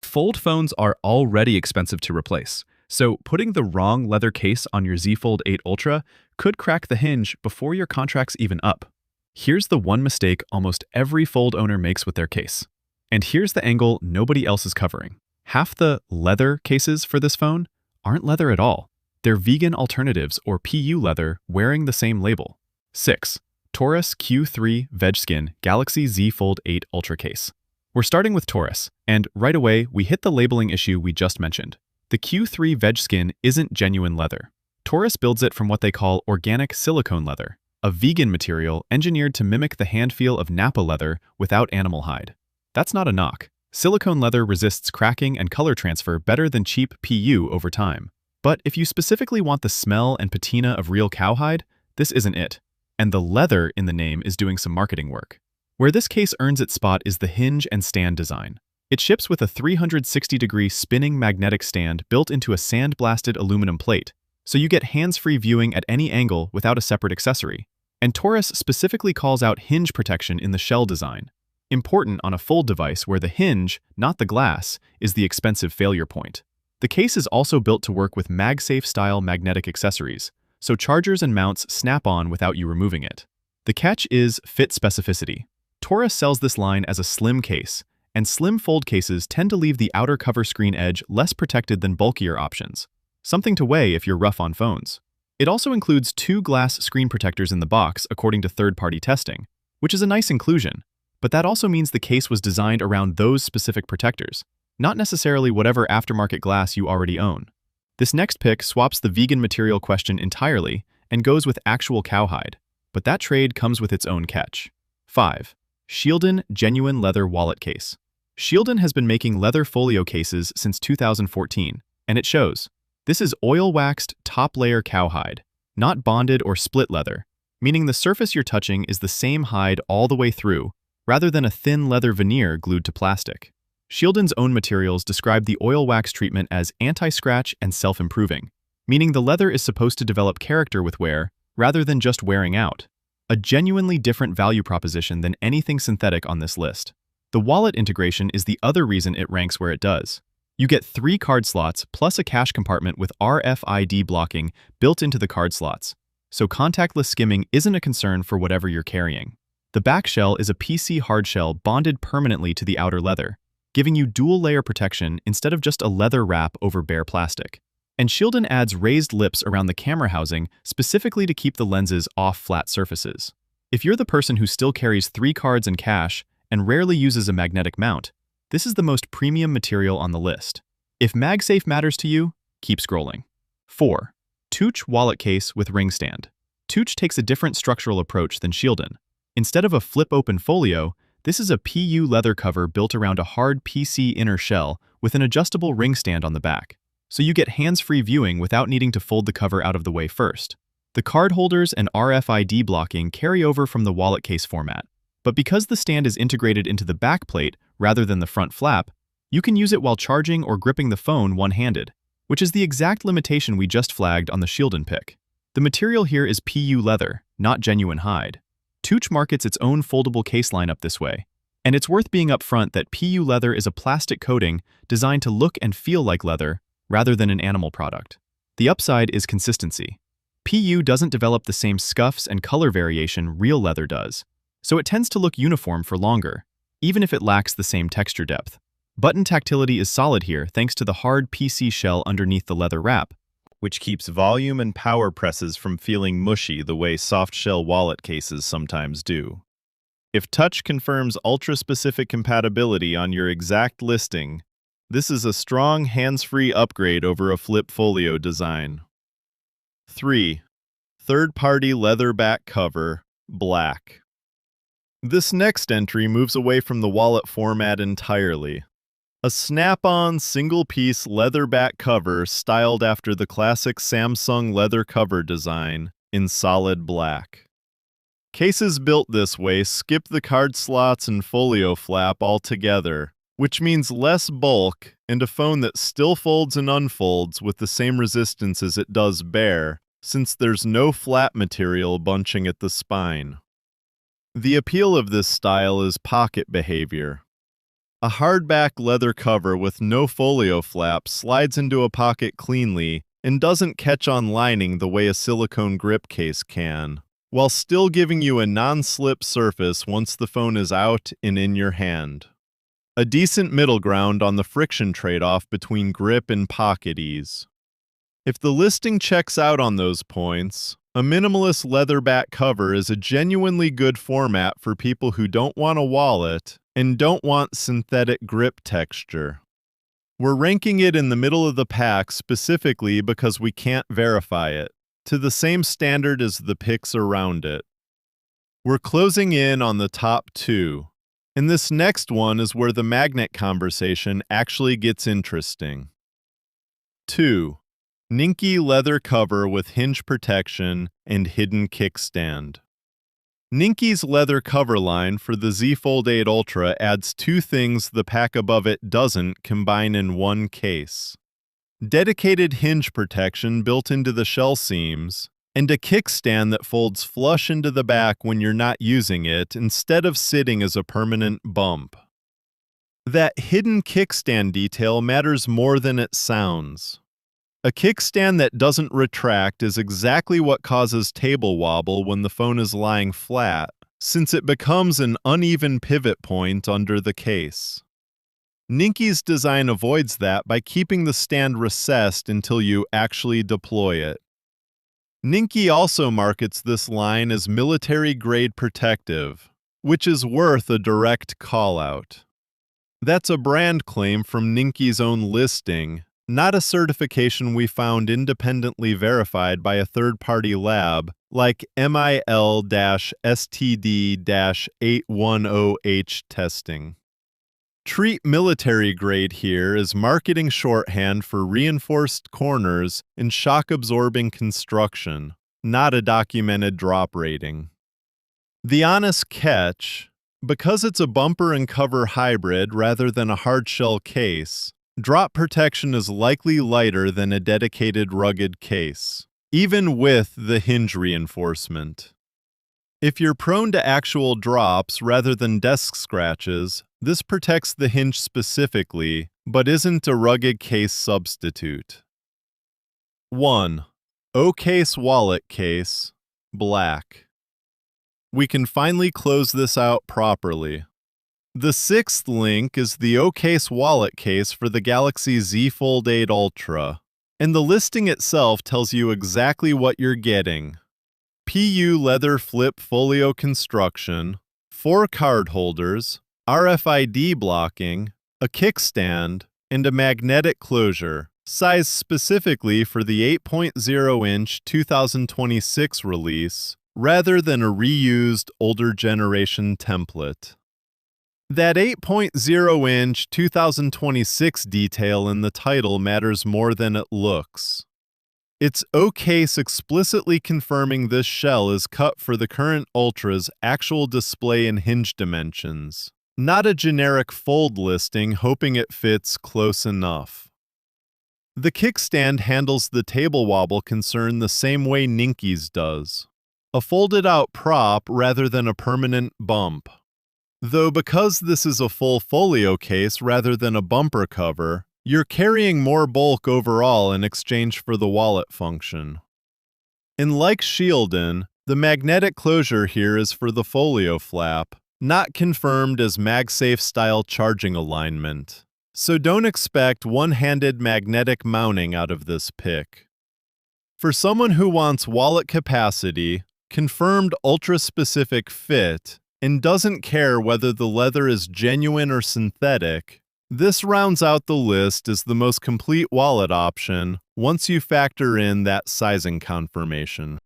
Fold phones are already expensive to replace, so putting the wrong leather case on your Z Fold 8 Ultra could crack the hinge before your contract's even up. Here's the one mistake almost every Fold owner makes with their case. And here's the angle nobody else is covering. Half the leather cases for this phone aren't leather at all. They're vegan alternatives or PU leather wearing the same label. 6. TORRAS Q3 VegSkin Galaxy Z Fold 8 Ultra Case. We're starting with TORRAS, and right away we hit the labeling issue we just mentioned. The Q3 VegSkin isn't genuine leather. TORRAS builds it from what they call organic silicone leather, a vegan material engineered to mimic the hand feel of Nappa leather without animal hide. That's not a knock. Silicone leather resists cracking and color transfer better than cheap PU over time. But if you specifically want the smell and patina of real cowhide, this isn't it. And the leather in the name is doing some marketing work. Where this case earns its spot is the hinge and stand design. It ships with a 360-degree spinning magnetic stand built into a sandblasted aluminum plate, so you get hands-free viewing at any angle without a separate accessory. And TORRAS specifically calls out hinge protection in the shell design. Important on a fold device where the hinge, not the glass, is the expensive failure point. The case is also built to work with MagSafe-style magnetic accessories, so chargers and mounts snap on without you removing it. The catch is fit specificity. TORRAS sells this line as a slim case, and slim fold cases tend to leave the outer cover screen edge less protected than bulkier options. Something to weigh if you're rough on phones. It also includes 2 glass screen protectors in the box according to third-party testing, which is a nice inclusion, but that also means the case was designed around those specific protectors, not necessarily whatever aftermarket glass you already own. This next pick swaps the vegan material question entirely and goes with actual cowhide, but that trade comes with its own catch. 5. SHIELDON Genuine Leather Wallet Case. SHIELDON has been making leather folio cases since 2014, and it shows. This is oil-waxed top-layer cowhide, not bonded or split leather, meaning the surface you're touching is the same hide all the way through, rather than a thin leather veneer glued to plastic. SHIELDON's own materials describe the oil wax treatment as anti-scratch and self-improving, meaning the leather is supposed to develop character with wear rather than just wearing out. A genuinely different value proposition than anything synthetic on this list. The wallet integration is the other reason it ranks where it does. You get 3 card slots plus a cash compartment with RFID blocking built into the card slots, so contactless skimming isn't a concern for whatever you're carrying. The back shell is a PC hard shell bonded permanently to the outer leather, giving you dual-layer protection instead of just a leather wrap over bare plastic. And SHIELDON adds raised lips around the camera housing specifically to keep the lenses off flat surfaces. If you're the person who still carries 3 cards and cash and rarely uses a magnetic mount, this is the most premium material on the list. If MagSafe matters to you, keep scrolling. 4. TUCCH Wallet Case with Ring Stand. TUCCH takes a different structural approach than SHIELDON. Instead of a flip-open folio, this is a PU leather cover built around a hard PC inner shell with an adjustable ring stand on the back, so you get hands-free viewing without needing to fold the cover out of the way first. The card holders and RFID blocking carry over from the wallet case format, but because the stand is integrated into the back plate rather than the front flap, you can use it while charging or gripping the phone one-handed, which is the exact limitation we just flagged on the SHIELDON pick. The material here is PU leather, not genuine hide. TUCCH markets its own foldable case lineup this way, and it's worth being upfront that PU leather is a plastic coating designed to look and feel like leather rather than an animal product. The upside is consistency. PU doesn't develop the same scuffs and color variation real leather does, so it tends to look uniform for longer, even if it lacks the same texture depth. Button tactility is solid here thanks to the hard PC shell underneath the leather wrap, which keeps volume and power presses from feeling mushy the way soft-shell wallet cases sometimes do. If TUCCH confirms ultra-specific compatibility on your exact listing, this is a strong hands-free upgrade over a flip folio design. 3. Third-party leather back cover, black. This next entry moves away from the wallet format entirely. A snap-on single-piece leather back cover styled after the classic Samsung leather cover design in solid black. Cases built this way skip the card slots and folio flap altogether, which means less bulk and a phone that still folds and unfolds with the same resistance as it does bare, since there's no flap material bunching at the spine. The appeal of this style is pocket behavior. A hardback leather cover with no folio flap slides into a pocket cleanly and doesn't catch on lining the way a silicone grip case can, while still giving you a non-slip surface once the phone is out and in your hand. A decent middle ground on the friction trade-off between grip and pocket ease. If the listing checks out on those points, a minimalist leather back cover is a genuinely good format for people who don't want a wallet and don't want synthetic grip texture. We're ranking it in the middle of the pack specifically because we can't verify it, to the same standard as the picks around it. We're closing in on the top two, and this next one is where the magnet conversation actually gets interesting. 2. NINKI leather cover with hinge protection and hidden kickstand. NINKI's leather cover line for the Z Fold 8 Ultra adds two things the pack above it doesn't combine in one case. Dedicated hinge protection built into the shell seams, and a kickstand that folds flush into the back when you're not using it instead of sitting as a permanent bump. That hidden kickstand detail matters more than it sounds. A kickstand that doesn't retract is exactly what causes table wobble when the phone is lying flat, since it becomes an uneven pivot point under the case. NINKI's design avoids that by keeping the stand recessed until you actually deploy it. NINKI also markets this line as military-grade protective, which is worth a direct call-out. That's a brand claim from NINKI's own listing, not a certification we found independently verified by a third-party lab like MIL-STD-810H testing. Treat military grade here as marketing shorthand for reinforced corners and shock-absorbing construction, not a documented drop rating. The honest catch, because it's a bumper and cover hybrid rather than a hard-shell case, drop protection is likely lighter than a dedicated rugged case, even with the hinge reinforcement. If you're prone to actual drops rather than desk scratches, this protects the hinge specifically, but isn't a rugged case substitute. 1. OCASE wallet case, black. We can finally close this out properly. The sixth link is the OCASE wallet case for the Galaxy Z Fold 8 Ultra, and the listing itself tells you exactly what you're getting. PU leather flip folio construction, 4 card holders, RFID blocking, a kickstand, and a magnetic closure, sized specifically for the 8.0-inch 2026 release, rather than a reused older generation template. That 8.0-inch 2026 detail in the title matters more than it looks. It's OCASE explicitly confirming this shell is cut for the current Ultra's actual display and hinge dimensions, not a generic fold listing hoping it fits close enough. The kickstand handles the table wobble concern the same way NINKI's does, a folded-out prop rather than a permanent bump. Though because this is a full folio case rather than a bumper cover, you're carrying more bulk overall in exchange for the wallet function. And like SHIELDON, the magnetic closure here is for the folio flap, not confirmed as MagSafe-style charging alignment. So don't expect one-handed magnetic mounting out of this pick. For someone who wants wallet capacity, confirmed ultra-specific fit, and doesn't care whether the leather is genuine or synthetic, this rounds out the list as the most complete wallet option once you factor in that sizing confirmation.